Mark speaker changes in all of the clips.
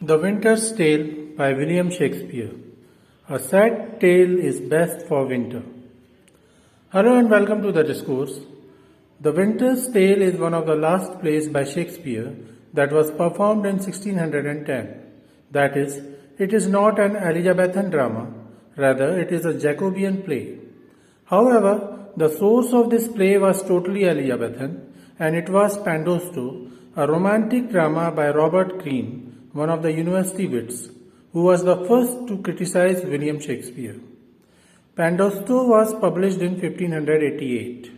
Speaker 1: The Winter's Tale by William Shakespeare. A sad tale is best for winter. Hello and welcome to the discourse. The Winter's Tale is one of the last plays by Shakespeare that was performed in 1610. That is, it is not an Elizabethan drama, rather, it is a Jacobean play. However, the source of this play was totally Elizabethan, and it was Pandosto, a romantic drama by Robert Greene, one of the university wits, who was the first to criticize William Shakespeare. Pandosto was published in 1588.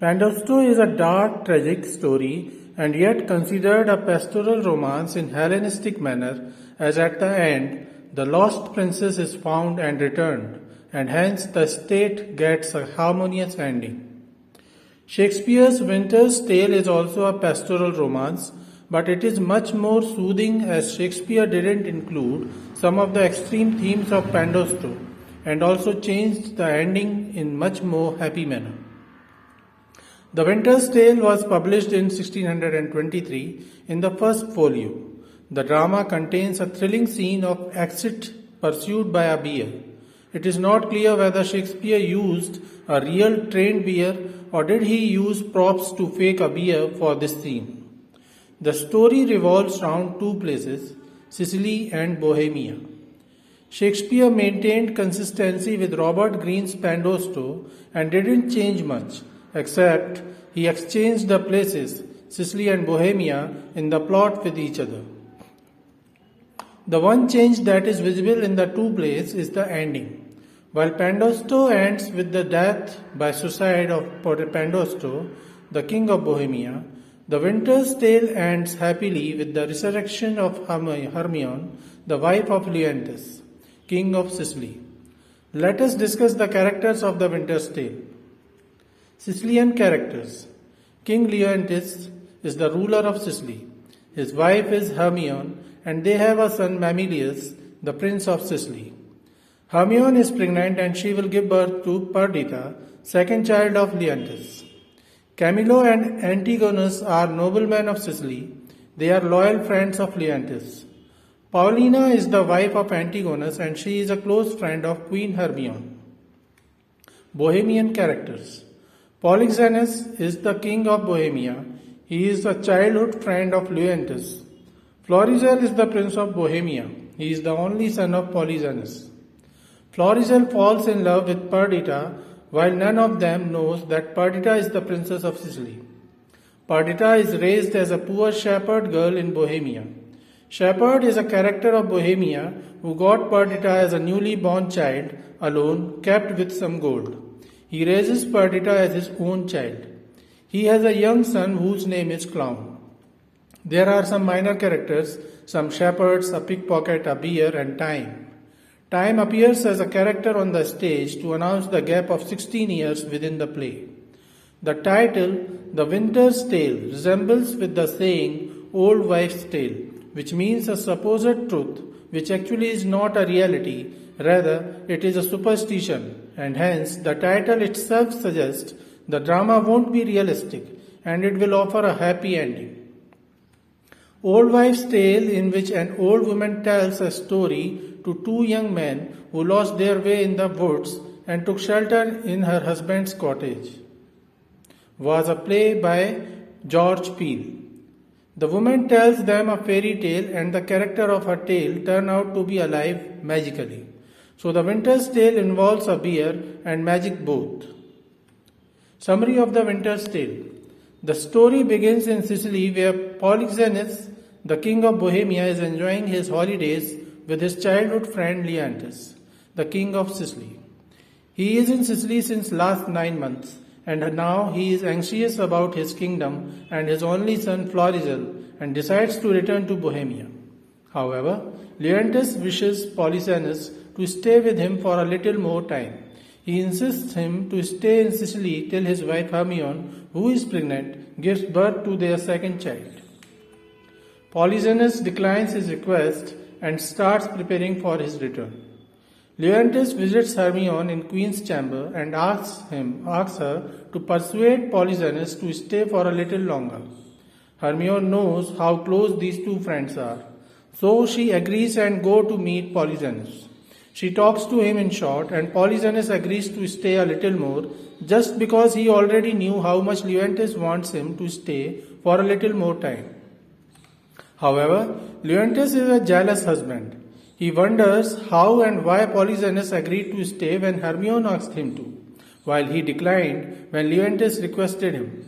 Speaker 1: Pandosto is a dark, tragic story and yet considered a pastoral romance in Hellenistic manner, as at the end the lost princess is found and returned, and hence the state gets a harmonious ending. Shakespeare's Winter's Tale is also a pastoral romance, but it is much more soothing as Shakespeare didn't include some of the extreme themes of Pandosto and also changed the ending in much more happy manner. The Winter's Tale was published in 1623 in the first folio. The drama contains a thrilling scene of exit pursued by a bear. It is not clear whether Shakespeare used a real trained bear or did he use props to fake a bear for this scene. The story revolves around two places, Sicily and Bohemia. Shakespeare maintained consistency with Robert Greene's Pandosto and didn't change much, except he exchanged the places, Sicily and Bohemia, in the plot with each other. The one change that is visible in the two plays is the ending. While Pandosto ends with the death by suicide of Pandosto, the king of Bohemia, the Winter's Tale ends happily with the resurrection of Hermione, the wife of Leontes, king of Sicily. Let us discuss the characters of the Winter's Tale. Sicilian characters. King Leontes is the ruler of Sicily. His wife is Hermione, and they have a son Mamilius, the prince of Sicily. Hermione is pregnant and she will give birth to Perdita, second child of Leontes. Camillo and Antigonus are noblemen of Sicily. They are loyal friends of Leontes. Paulina is the wife of Antigonus and she is a close friend of Queen Hermione. Bohemian characters. Polyxenus is the king of Bohemia. He is a childhood friend of Leontes. Florizel is the prince of Bohemia. He is the only son of Polyxenus. Florizel falls in love with Perdita, while none of them knows that Perdita is the princess of Sicily. Perdita is raised as a poor shepherd girl in Bohemia. Shepherd is a character of Bohemia who got Perdita as a newly born child, alone, kept with some gold. He raises Perdita as his own child. He has a young son whose name is Clown. There are some minor characters, some shepherds, a pickpocket, a bear, and Time. Time appears as a character on the stage to announce the gap of 16 years within the play. The title, The Winter's Tale, resembles with the saying, Old Wife's Tale, which means a supposed truth, which actually is not a reality, rather it is a superstition, and hence the title itself suggests the drama won't be realistic and it will offer a happy ending. Old Wife's Tale, in which an old woman tells a story to two young men who lost their way in the woods and took shelter in her husband's cottage, was a play by George Peele. The woman tells them a fairy tale and the character of her tale turn out to be alive magically. So the Winter's Tale involves a bear and magic both. Summary of the Winter's Tale. The story begins in Sicily where Polyxenus, the king of Bohemia, is enjoying his holidays with his childhood friend Leontes, the king of Sicily. He is in Sicily since last 9 months, and now he is anxious about his kingdom and his only son Florizel, and decides to return to Bohemia. However, Leontes wishes Polyxenus to stay with him for a little more time. He insists him to stay in Sicily till his wife Hermione, who is pregnant, gives birth to their second child. Polyxenus declines his request and starts preparing for his return. Leontes visits Hermione in Queen's chamber and asks her to persuade Polyxenus to stay for a little longer. Hermione knows how close these two friends are. So she agrees and go to meet Polyxenus. She talks to him in short, and Polyxenus agrees to stay a little more, just because he already knew how much Leontes wants him to stay for a little more time. However, Leontes is a jealous husband. He wonders how and why Polyxenus agreed to stay when Hermione asked him to, while he declined when Leontes requested him.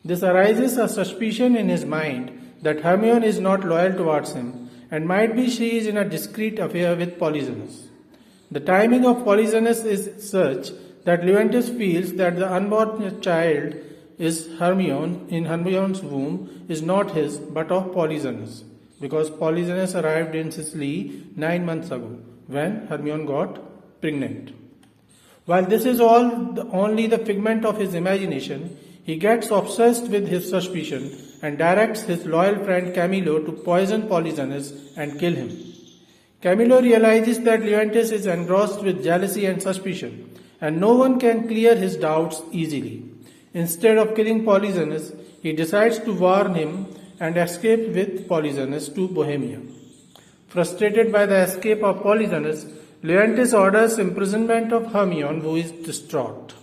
Speaker 1: This arises a suspicion in his mind that Hermione is not loyal towards him, and might be she is in a discreet affair with Polyxenus. The timing of Polyxenus is such that Leontes feels that the unborn child is Hermione in Hermione's womb is not his but of Polyxenus, because Polyxenus arrived in Sicily 9 months ago when Hermione got pregnant. While this is only the figment of his imagination, he gets obsessed with his suspicion and directs his loyal friend Camillo to poison Polyxenus and kill him. Camillo realizes that Leontes is engrossed with jealousy and suspicion, and no one can clear his doubts easily. Instead of killing Polyxenus, he decides to warn him and escape with Polyxenus to Bohemia. Frustrated by the escape of Polyxenus, Leontes orders imprisonment of Hermione, who is distraught.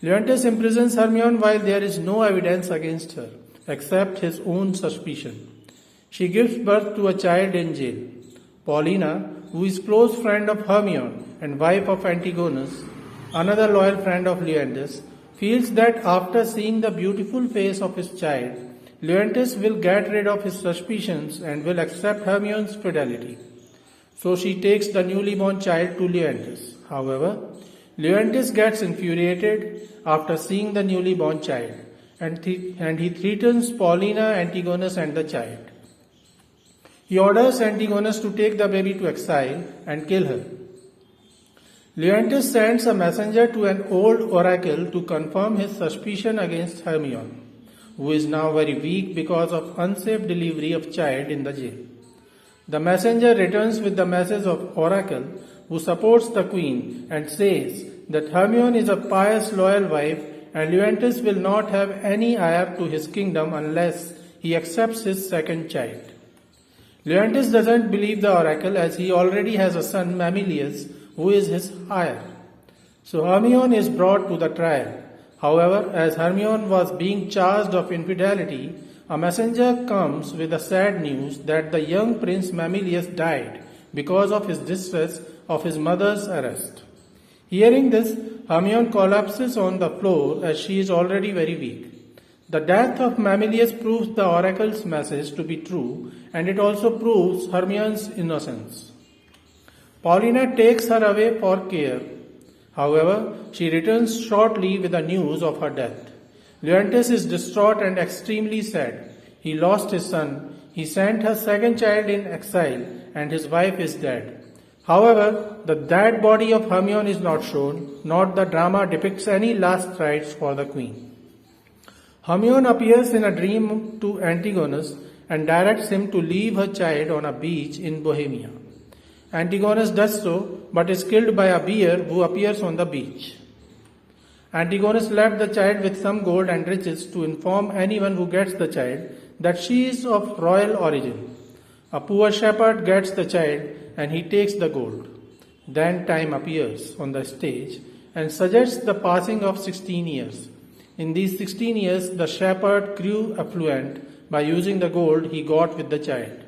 Speaker 1: Leontes imprisons Hermione while there is no evidence against her, except his own suspicion. She gives birth to a child in jail. Paulina, who is close friend of Hermione and wife of Antigonus, another loyal friend of Leontes, feels that after seeing the beautiful face of his child, Leontes will get rid of his suspicions and will accept Hermione's fidelity. So she takes the newly born child to Leontes. However, Leontes gets infuriated after seeing the newly born child, and he threatens Paulina, Antigonus and the child. He orders Antigonus to take the baby to exile and kill her. Leontes sends a messenger to an old oracle to confirm his suspicion against Hermione, who is now very weak because of unsafe delivery of child in the jail. The messenger returns with the message of oracle, who supports the queen and says that Hermione is a pious, loyal wife, and Leontes will not have any heir to his kingdom unless he accepts his second child. Leontes doesn't believe the oracle, as he already has a son, Mamilius, who is his heir. So Hermione is brought to the trial. However, as Hermione was being charged of infidelity, a messenger comes with the sad news that the young prince Mamilius died because of his distress of his mother's arrest. Hearing this, Hermione collapses on the floor as she is already very weak. The death of Mamilius proves the oracle's message to be true, and it also proves Hermione's innocence. Paulina takes her away for care. However, she returns shortly with the news of her death. Leontes is distraught and extremely sad. He lost his son, he sent her second child in exile, and his wife is dead. However, the dead body of Hermione is not shown, nor the drama depicts any last rites for the queen. Hermione appears in a dream to Antigonus and directs him to leave her child on a beach in Bohemia. Antigonus does so, but is killed by a bear who appears on the beach. Antigonus left the child with some gold and riches to inform anyone who gets the child that she is of royal origin. A poor shepherd gets the child and he takes the gold. Then time appears on the stage and suggests the passing of 16 years. In these 16 years, the shepherd grew affluent by using the gold he got with the child.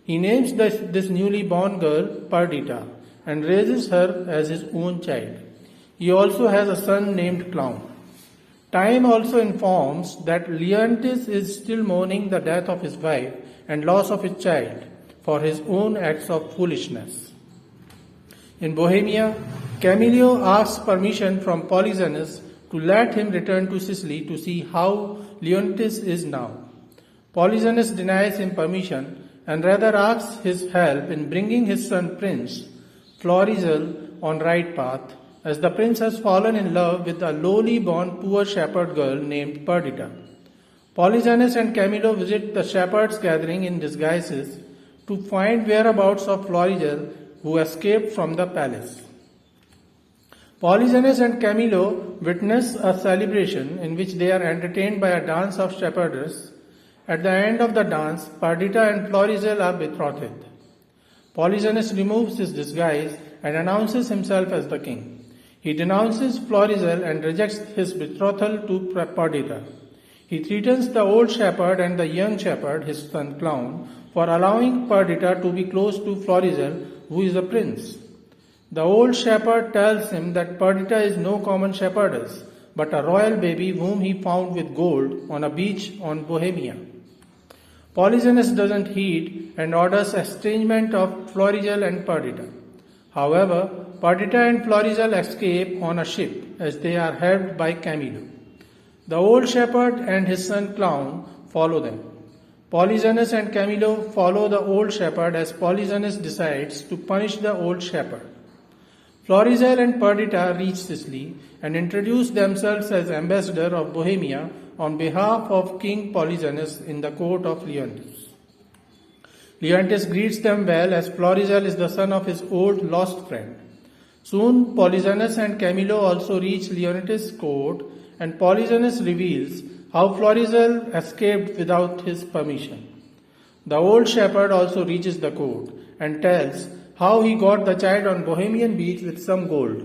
Speaker 1: He names this newly born girl Perdita and raises her as his own child. He also has a son named Clown. Time also informs that Leontes is still mourning the death of his wife and loss of his child for his own acts of foolishness. In Bohemia, Camillo asks permission from Polyxenus to let him return to Sicily to see how Leontes is now. Polyxenus denies him permission and rather asks his help in bringing his son Prince Florizel on right path, as the prince has fallen in love with a lowly born poor shepherd girl named Perdita. Polyxenus and Camillo visit the shepherds' gathering in disguises to find whereabouts of Florizel, who escaped from the palace. Polyxenus and Camillo witness a celebration in which they are entertained by a dance of shepherdess At the end of the dance, Perdita and Florizel are betrothed. Polyxenus removes his disguise and announces himself as the king. He denounces Florizel and rejects his betrothal to Perdita. He threatens the old shepherd and the young shepherd, his son Clown, for allowing Perdita to be close to Florizel, who is a prince. The old shepherd tells him that Perdita is no common shepherdess, but a royal baby whom he found with gold on a beach on Bohemia. Polyxenus doesn't heed and orders estrangement of Florizel and Perdita. However, Perdita and Florizel escape on a ship as they are helped by Camillo. The old shepherd and his son Clown follow them. Polyxenus and Camillo follow the old shepherd as Polyxenus decides to punish the old shepherd. Florizel and Perdita reach Sicily and introduce themselves as ambassador of Bohemia on behalf of King Polyxenus in the court of Leontes. Leontes greets them well as Florizel is the son of his old lost friend. Soon Polyxenus and Camillo also reach Leontes' court and Polyxenus reveals how Florizel escaped without his permission. The old shepherd also reaches the court and tells how he got the child on Bohemian beach with some gold.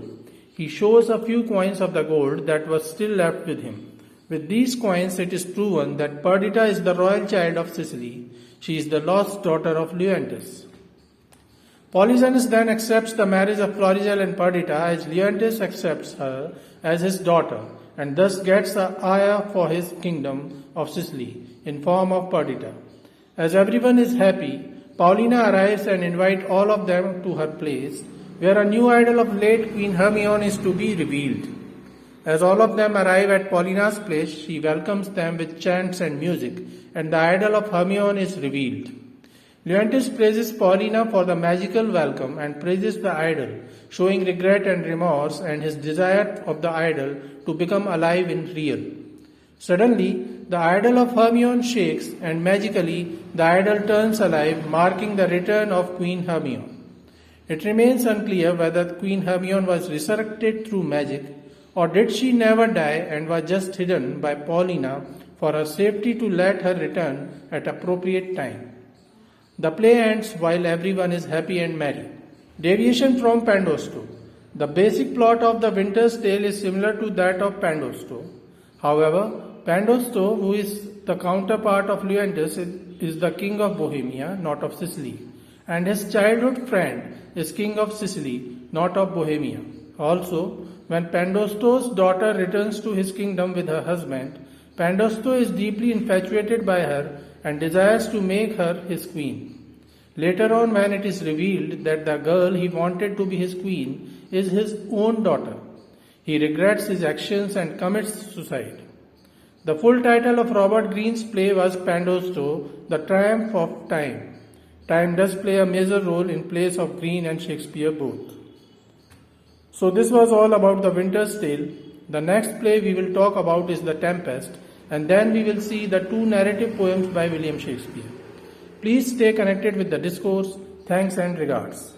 Speaker 1: He shows a few coins of the gold that was still left with him. With these coins, it is proven that Perdita is the royal child of Sicily. She is the lost daughter of Leontes. Polyxenus then accepts the marriage of Florizel and Perdita as Leontes accepts her as his daughter and thus gets the heir for his kingdom of Sicily in form of Perdita. As everyone is happy, Paulina arrives and invites all of them to her place, where a new idol of late Queen Hermione is to be revealed. As all of them arrive at Paulina's place, she welcomes them with chants and music, and the idol of Hermione is revealed. Leontes praises Paulina for the magical welcome and praises the idol, showing regret and remorse and his desire of the idol to become alive in real. Suddenly, the idol of Hermione shakes and magically the idol turns alive, marking the return of Queen Hermione. It remains unclear whether Queen Hermione was resurrected through magic or did she never die and was just hidden by Paulina for her safety to let her return at appropriate time. The play ends while everyone is happy and merry. Deviation from Pandosto. The basic plot of The Winter's Tale is similar to that of Pandosto. However, Pandosto, who is the counterpart of Leontes, is the king of Bohemia, not of Sicily, and his childhood friend is king of Sicily, not of Bohemia. Also, when Pandosto's daughter returns to his kingdom with her husband, Pandosto is deeply infatuated by her and desires to make her his queen. Later on, when it is revealed that the girl he wanted to be his queen is his own daughter, he regrets his actions and commits suicide. The full title of Robert Greene's play was Pandosto, The Triumph of Time. Time does play a major role in plays of Greene and Shakespeare both. So this was all about The Winter's Tale. The next play we will talk about is The Tempest, and then we will see the two narrative poems by William Shakespeare. Please stay connected with the discourse. Thanks and regards.